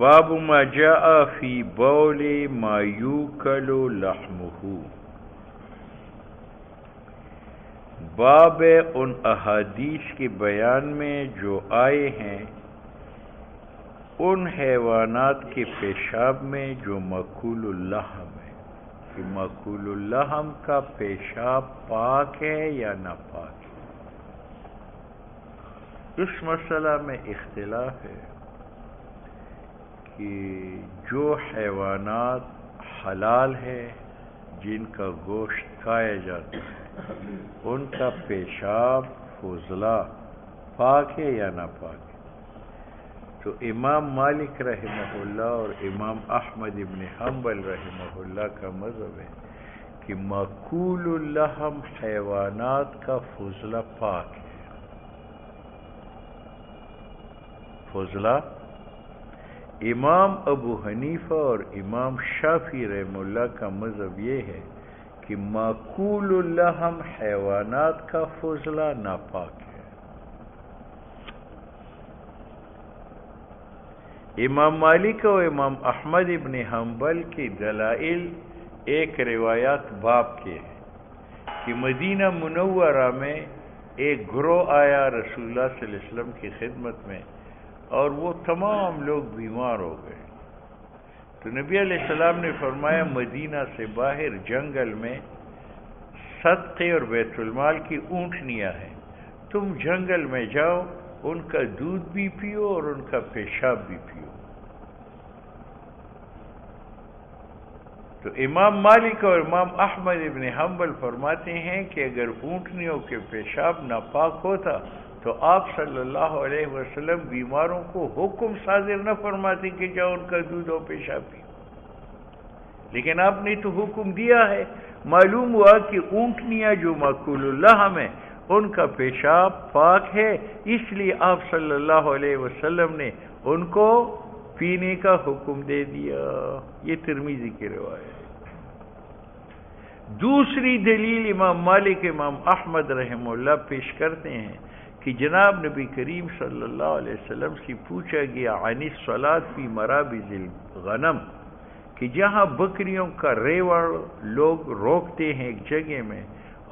باب ما جاء فی بول ما یوکل لحمہ، باب ان احادیث کے بیان میں جو آئے ہیں ان حیوانات کے پیشاب میں جو مأکول اللحم ہے، کہ مأکول اللحم کا پیشاب پاک ہے یا ناپاک ہے۔ اس مسئلہ میں اختلاف ہے کہ جو حیوانات حلال ہے جن کا گوشت کھایا جاتا ہے ان کا پیشاب فضلہ پاک ہے یا ناپاک ہے، تو امام مالک رحمہ اللہ اور امام احمد ابن حنبل رحمہ اللہ کا مذہب ہے کہ مأکول اللحم حیوانات کا فضلہ پاک ہے۔ فضلہ امام ابو حنیفہ اور امام شافعی رحمہ اللہ کا مذہب یہ ہے کہ مأکول اللحم حیوانات کا فضلہ ناپاک ہے۔ امام مالک اور امام احمد ابن حنبل کی دلائل ایک روایات باب کے ہیں کہ مدینہ منورہ میں ایک گروہ آیا رسول اللہ صلی اللہ علیہ وسلم کی خدمت میں اور وہ تمام لوگ بیمار ہو گئے، تو نبی علیہ السلام نے فرمایا مدینہ سے باہر جنگل میں صدقے اور بیت المال کی اونٹنیاں ہیں، تم جنگل میں جاؤ، ان کا دودھ بھی پیو اور ان کا پیشاب بھی پیو۔ تو امام مالک اور امام احمد ابن حنبل فرماتے ہیں کہ اگر اونٹنیوں کے پیشاب ناپاک ہوتا تو آپ صلی اللہ علیہ وسلم بیماروں کو حکم صادر نہ فرماتے کہ جاؤ ان کا دودھ اور پیشاب پیو، لیکن آپ نے تو حکم دیا ہے۔ معلوم ہوا کہ اونٹنیاں جو مأکول اللحم ہیں ان کا پیشاب پاک ہے، اس لیے آپ صلی اللہ علیہ وسلم نے ان کو پینے کا حکم دے دیا۔ یہ ترمذی کی روایت ہے۔ دوسری دلیل امام مالک امام احمد رحمہ اللہ پیش کرتے ہیں کہ جناب نبی کریم صلی اللہ علیہ وسلم سے پوچھا گیا عن الصلاۃ فی مرابض الغنم، کہ جہاں بکریوں کا ریوڑ لوگ روکتے ہیں ایک جگہ میں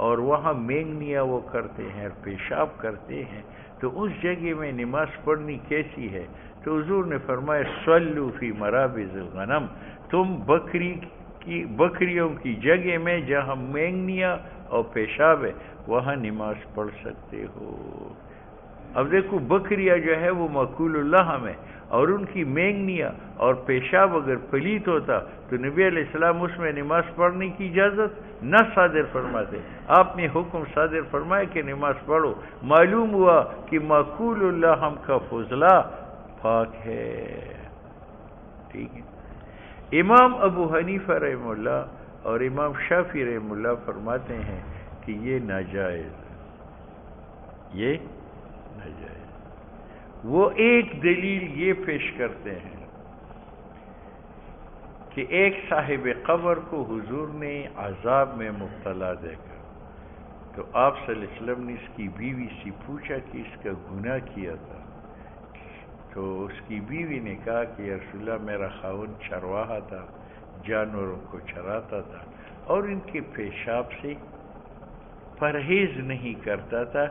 اور وہاں مینگنیاں وہ کرتے ہیں اور پیشاب کرتے ہیں، تو اس جگہ میں نماز پڑھنی کیسی ہے؟ تو حضور نے فرمایا صلوا فی مرابض الغنم، تم بکریوں کی جگہ میں جہاں مینگنیاں اور پیشاب ہے وہاں نماز پڑھ سکتے ہو۔ اب دیکھو بکریاں جو ہے وہ مأکول اللحم ہے اور ان کی مینگنیاں اور پیشاب اگر پلیت ہوتا تو نبی علیہ السلام اس میں نماز پڑھنے کی اجازت نہ صادر فرماتے، آپ نے حکم صادر فرمایا کہ نماز پڑھو۔ معلوم ہوا کہ مأکول اللحم کا فضلہ پاک ہے۔ ٹھیک ہے۔ امام ابو حنیفہ رحمہ اللہ اور امام شافعی رحمہ اللہ فرماتے ہیں کہ یہ ناجائز، یہ ناجائز۔ وہ ایک دلیل یہ پیش کرتے ہیں کہ ایک صاحب قبر کو حضور نے عذاب میں مبتلا دیکھا، تو آپ صلی اللہ علیہ وسلم نے اس کی بیوی سے پوچھا کہ اس کا گناہ کیا تھا، تو اس کی بیوی نے کہا کہ یا رسول اللہ میرا خاوند چرواہا تھا، جانوروں کو چراتا تھا اور ان کے پیشاب سے پرہیز نہیں کرتا تھا،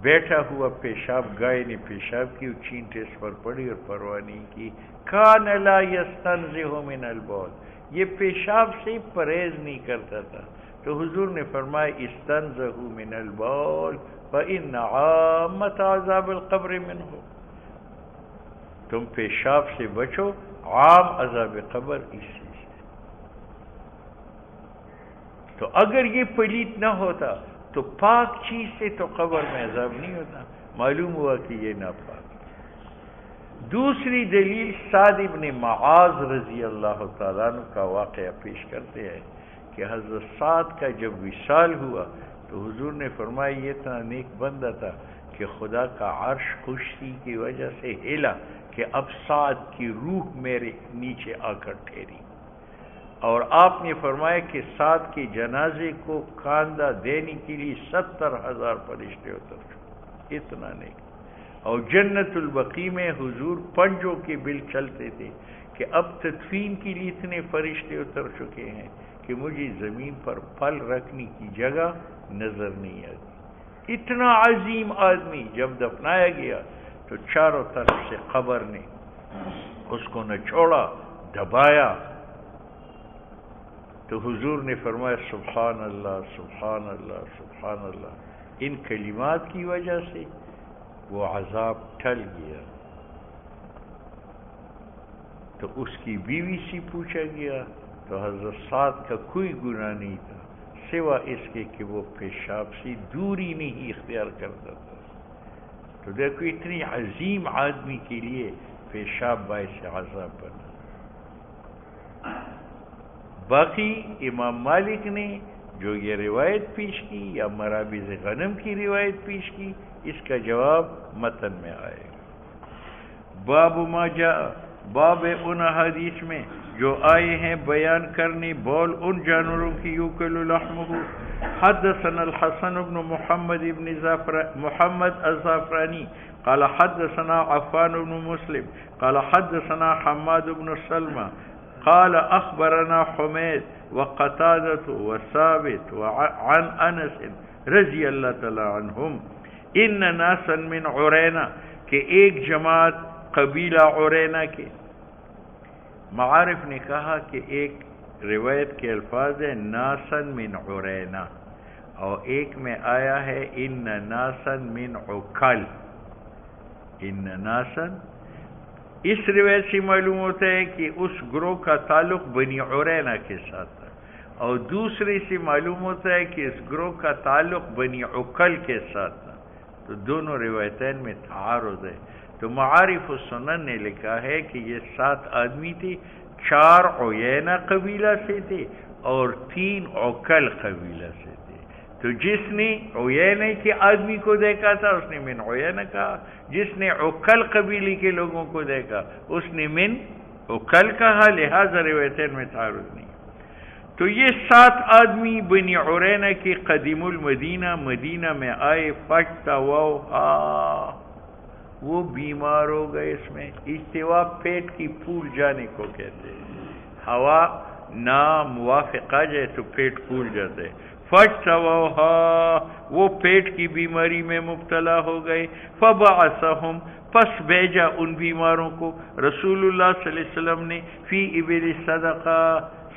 بیٹھا ہوا پیشاب گائے نے پیشاب کی، چینٹے اس پر پڑی اور پرواہ نہیں کی۔ کان لا یستنزہ من البول، یہ پیشاب سے پرہیز نہیں کرتا تھا، تو حضور نے فرمایا استنزہوا من البول فإن عامۃ عذاب القبر منہ، تم پیشاب سے بچو، عام عذاب قبر اسی سے۔ تو اگر یہ پلیت نہ ہوتا تو پاک چیز سے تو قبر میں عذاب نہیں ہوتا، معلوم ہوا کہ یہ ناپاک۔ دوسری دلیل سعد ابن معاذ رضی اللہ تعالیٰ عنہ کا واقعہ پیش کرتے ہیں کہ حضرت سعد کا جب وصال ہوا تو حضور نے فرمایا یہ اتنا نیک بندہ تھا کہ خدا کا عرش خوشی کی وجہ سے ہلا کہ اب سعد کی روح میرے نیچے آ کر ٹھہری، اور آپ نے فرمایا کہ سعد کے جنازے کو کاندھا دینے کے لیے 70,000 فرشتے اتر چکے، اتنا نیک۔ اور جنت البقیع میں حضور پنجوں کے بل چلتے تھے کہ اب تدفین کے لیے اتنے فرشتے اتر چکے ہیں کہ مجھے زمین پر پل رکھنے کی جگہ نظر نہیں آتی. اتنا عظیم آدمی جب دفنایا گیا تو چاروں طرف سے قبر نے اس کو نہ چھوڑا، دبایا. تو حضور نے فرمایا سبحان اللہ سبحان اللہ سبحان اللہ. ان کلمات کی وجہ سے وہ عذاب ٹل گیا. تو اس کی بیوی سے پوچھا گیا تو حضرت سعد کا کوئی گناہ نہیں تھا سوا اس کے کہ وہ پیشاب سے دوری نہیں اختیار کرتا تھا. تو دیکھو اتنی عظیم آدمی کے لیے پیشاب باعث عذاب بنا. باقی امام مالک نے جو یہ روایت پیش کی یا مرابض غنم کی روایت پیش کی، اس کا جواب متن میں آئے گا. باب ما جاء، باب ان حدیث میں جو آئے ہیں بیان کرنے بول ان جانوروں کی یوکل لحمہ. حدثنا الحسن بن محمد الزعفرانی قال حدثنا عفان بن مسلم قال حدثنا حماد بن سلمہ قال اخبرنا حمید وقتادة وثابت عن انس رضی اللہ تعالی عنہم ان ناسا من عرینا، کہ ایک جماعت قبیلہ عرینا کے. معارف نے کہا کہ ایک روایت کے الفاظ ہے ناسا من عرینا اور ایک میں آیا ہے ان ناسا من عکل. ان ناسا اس روایت سے معلوم ہوتا ہے کہ اس گروہ کا تعلق بنی عرینا کے ساتھ تھا، اور دوسرے سے معلوم ہوتا ہے کہ اس گروہ کا تعلق بنی عکل کے ساتھ تھا. تو دونوں روایتین میں تعارض ہے. تو معارف السنن نے لکھا ہے کہ یہ 7 آدمی تھے، 4 عیینہ قبیلہ سے تھے اور 3 عکل قبیلہ سے تھے. تو جس نے عیینہ کے آدمی کو دیکھا تھا اس نے من عیینہ کہا، جس نے عکل قبیلے کے لوگوں کو دیکھا اس نے من عکل کہا. لہذا روایتین میں تعارض نہیں. تو یہ 7 آدمی بنی عرینا کے قدیم المدینہ، مدینہ میں آئے. فاجتووہا، وہ بیمار ہو گئے. اس میں اجتوا پیٹ کی پھول جانے کو کہتے ہیں. ہوا نہ موافق آ جائے تو پیٹ پھول جاتے ہے. فاجتووہا، وہ پیٹ کی بیماری میں مبتلا ہو گئے. فبعثہم، پس بھیجا ان بیماروں کو رسول اللہ صلی اللہ علیہ وسلم نے فی ابل صدقہ،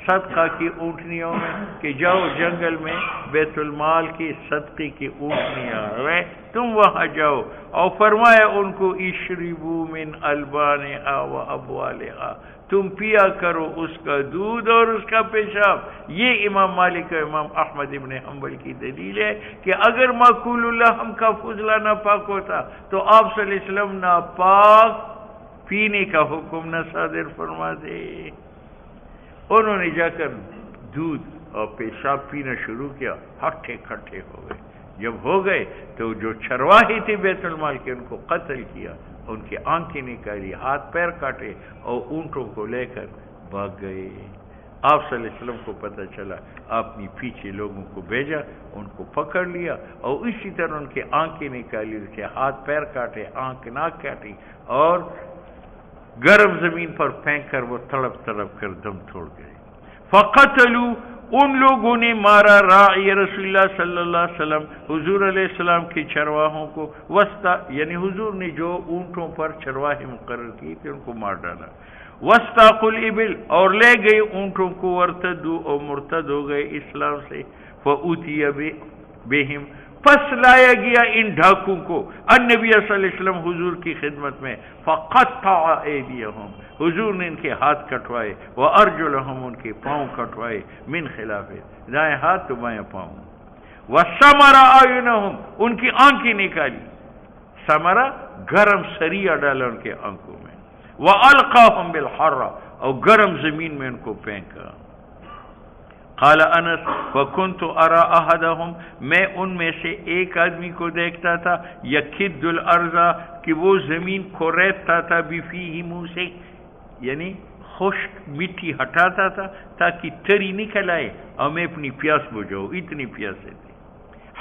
صدقہ کی اونٹنیوں میں، کہ جاؤ جنگل میں بیت المال کی صدقے کی اونٹنیاں ہیں تم وہاں جاؤ. اور فرمایا ان کو اشربوا من البانہا و ابوالہا، تم پیا کرو اس کا دودھ اور اس کا پیشاب. یہ امام مالک اور امام احمد ابن حنبل کی دلیل ہے کہ اگر ماکول اللحم کا فضلہ ناپاک ہوتا تو آپ صلی اللہ علیہ وسلم ناپاک پینے کا حکم نہ صادر فرما دے. انہوں نے جا کر دودھ اور پیشاب پینا شروع کیا، ہٹھے کھٹے ہو گئے. جب ہو گئے تو جو چرواہی تھے بیت المال کے ان کو قتل کیا، ان کی آنکھیں نکالی، ہاتھ پیر کاٹے اور اونٹوں کو لے کر بھاگ گئے. آپ صلی اللہ علیہ وسلم کو پتہ چلا، آپ نے پیچھے لوگوں کو بھیجا، ان کو پکڑ لیا اور اسی طرح ان کے آنکھیں نکالی، ان کے ہاتھ پیر کاٹے، آنکھ ناک کاٹی اور گرم زمین پر پھینک کر وہ تڑپ تڑپ کر دم توڑ گئے. فقتلوا، ان لوگوں نے مارا راعی رسول اللہ صلی اللہ علیہ وسلم، حضور علیہ السلام کے چرواہوں کو. وسطا، یعنی حضور نے جو اونٹوں پر چرواہے مقرر کیے تھے ان کو مار ڈالا. وسطاق الابل، اور لے گئے اونٹوں کو. ورتدوا، اور مرتد ہو گئے اسلام سے. فأوتي بهم، پس لایا گیا ان ڈھاکوں کو النبی صلی اللہ علیہ وسلم حضور کی خدمت میں. فقطع ایدیہم، حضور نے ان کے ہاتھ کٹوائے. وارجلہم، ان کے پاؤں کٹوائے. من خلاف، دائیں ہاتھ تو بائیں پاؤں. وسمر اعینہم، ان کی آنکھیں نکالی. سمرا، گرم سریا ڈالا ان کے آنکھوں میں. والقاہم بالحرہ، اور گرم زمین میں ان کو پھینکا. قال انس وکنت ارى احدهم، میں ان میں سے ایک آدمی کو دیکھتا تھا. یکد الارض، کہ وہ زمین کو ریتتا تھا. بفیہ، منہ سے، یعنی خشک مٹی ہٹاتا تھا تاکہ تری نکل آئے اور میں اپنی پیاس بجھاؤں، اتنی پیاسے تھے.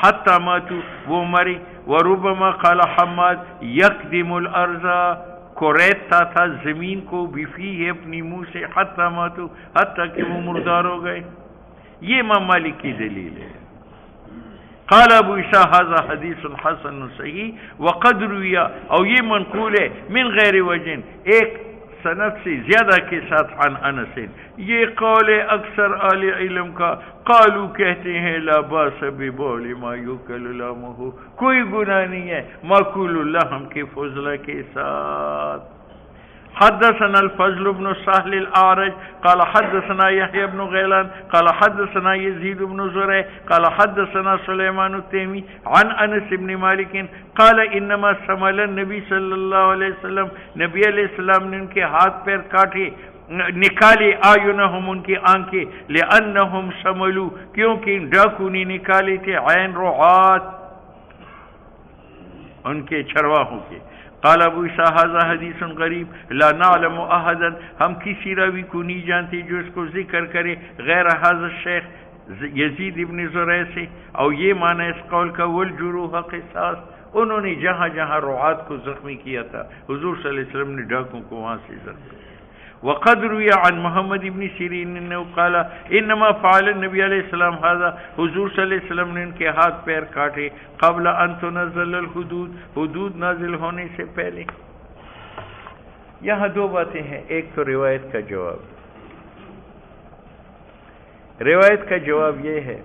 حتی ماتو وہ مرے. وربما قال حماد یقدم الارض کوریتا تھا زمین کو بفیہ اپنی منہ سے حتی ماتو حتی کہ وہ مردار ہو گئے. یہ امام مالک کی دلیل ہے. قال ابو عیسیٰ ھذا حدیث حسن صحیح وقد روی اور یہ منقول ہے من غیر وجہ ایک سند سے زیادہ کے ساتھ عن انس. یہ قول اکثر اہل علم کا. قالو کہتے ہیں لا باس ببول ما یوکل لحمہ کوئی گناہ نہیں ہے ماکول اللحم کے فضلہ کے ساتھ. حدثنا الفضل بن سهل الأعرج قال حدثنا يحيى بن غيلان قال حدثنا يزيد بن زريع قال حدثنا سليمان التيمي عن أنس بن مالك قال إنما سمل النبي صلى الله عليه وسلم نبی علیہ السلام نے ان کے ہاتھ پیر کاٹے نکالے آیونہم ان کی آنکھیں لأنہم سملو کیونکہ ڈاکو نے نکالے تھے عین رعات ان کے چرواہوں کے. قال ابو عیسیٰ ھذا حدیث غریب لا نعلم احدا ہم کسی راوی کو نہیں جانتے جو اس کو ذکر کرے غیر ھذا الشیخ یزید ابن زرع سے. اور یہ معنی اس قول کا والجروح قصاص انہوں نے جہاں جہاں رعات کو زخمی کیا تھا حضور صلی اللہ علیہ وسلم نے ڈاکوں کو وہاں سے زخمی کیا. وقد روی عن محمد ابن سیرین انہو قال انما فعل النبی علیہ السلام ھذا حضور صلی اللہ علیہ وسلم نے ان کے ہاتھ پیر کاٹے قبل ان تنزل الحدود حدود نازل ہونے سے پہلے. یہاں دو باتیں ہیں. ایک تو روایت کا جواب. روایت کا جواب یہ ہے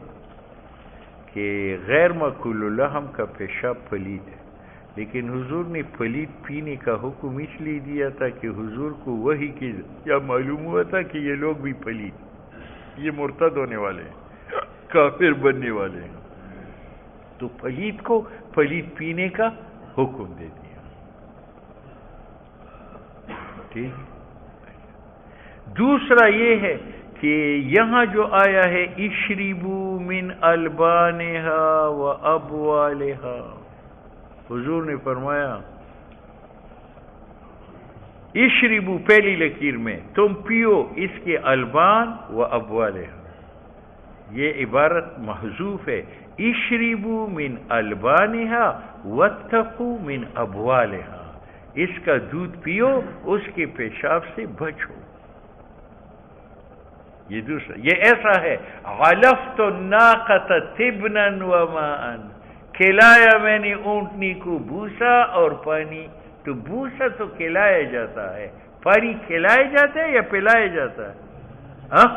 کہ غیر مأکول اللحم کا پیشاب پلید ہے لیکن حضور نے پلید پینے کا حکم اس لیے دیا تھا کہ حضور کو وحی کی یا معلوم ہوا تھا کہ یہ لوگ بھی پلید یہ مرتد ہونے والے ہیں کافر بننے والے ہیں تو پلید کو پلید پینے کا حکم دے دیا. ٹھیک. دوسرا یہ ہے کہ یہاں جو آیا ہے اشربو من البانہا و ابوالہا حضور نے فرمایا اشربو پہلی لکیر میں تم پیو اس کے البان و ابوالہا. یہ عبارت محذوف ہے. اشربو من البانہا واتقو من ابوالہا اس کا دودھ پیو اس کے پیشاب سے بچو. یہ دوسرا یہ ایسا ہے علفت الناقۃ طبنا وماء کھلایا میں نے اونٹنی کو بوسا اور پانی. تو بوسا تو کھلایا جاتا ہے پانی کھلایا جاتا ہے یا پلایا جاتا ہے ہاں.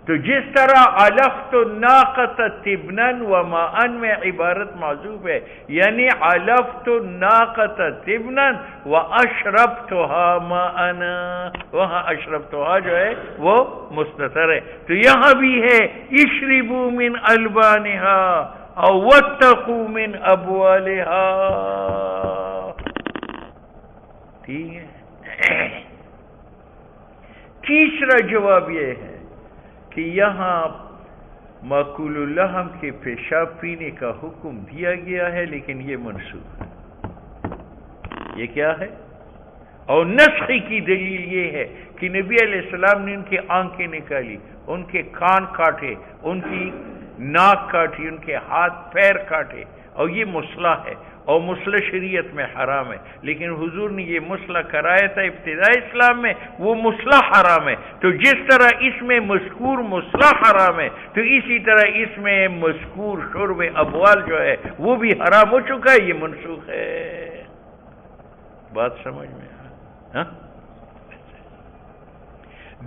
تو جس طرح علفت الناقۃ طبنا وماء میں عبارت معذوف ہے یعنی علفت الناقۃ طبنا واشربتها ماء وہاں اشربتها جو ہے وہ مستتر ہے. تو یہاں بھی ہے اشربوا من البانها او واتقوا من ابوالها. ٹھیک ہے. تیسرا جواب یہ ہے کہ یہاں مأکول اللحم کے پیشاب پینے کا حکم دیا گیا ہے لیکن یہ منسوخ ہے. یہ کیا ہے؟ اور نسخ کی دلیل یہ ہے کہ نبی علیہ السلام نے ان کی آنکھیں نکالی ان کے کان کاٹے ان کی ناک کاٹی ان کے ہاتھ پیر کاٹے اور یہ مسئلہ ہے اور مسئلہ شریعت میں حرام ہے لیکن حضور نے یہ مسئلہ کرایا تھا ابتدائی اسلام میں وہ مسئلہ حرام ہے. تو جس طرح اس میں مذکور مسئلہ حرام ہے تو اسی طرح اس میں مذکور شرب ابوال جو ہے وہ بھی حرام ہو چکا ہے. یہ منسوخ ہے. بات سمجھ میں ہاں.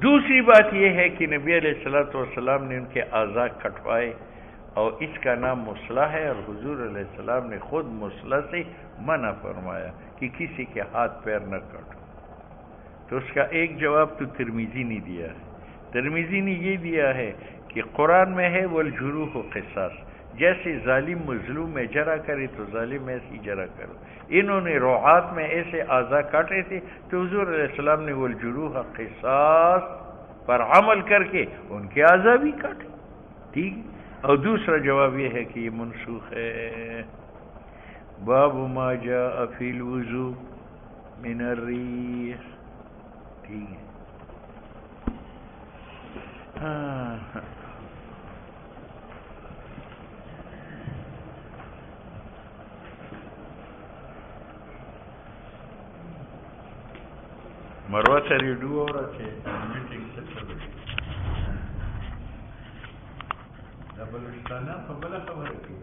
دوسری بات یہ ہے کہ نبی علیہ السلام نے ان کے اعضاء کٹوائے اور اس کا نام مسلح ہے اور حضور علیہ السلام نے خود مسلح سے منع فرمایا کہ کسی کے ہاتھ پیر نہ کاٹو. تو اس کا ایک جواب تو ترمذی نے دیا ہے. ترمذی نے یہ دیا ہے کہ قرآن میں ہے والجروح قصاص جیسے ظالم مظلوم میں جرا کرے تو ظالم ایسی جرا کرو. انہوں نے رعات میں ایسے اعضاء کاٹے تھے تو حضور علیہ السلام نے والجروح قصاص پر عمل کر کے ان کے اعضاء بھی کاٹے. ٹھیک. اور دوسرا جواب یہ ہے کہ یہ منسوخ ہے. باب ما جاء فی الوضوء من الریح. ٹھیک ہے. مروه ته ریډیو اوره چې میټینګ څه کوي د بلوچستان په بله خبره کوي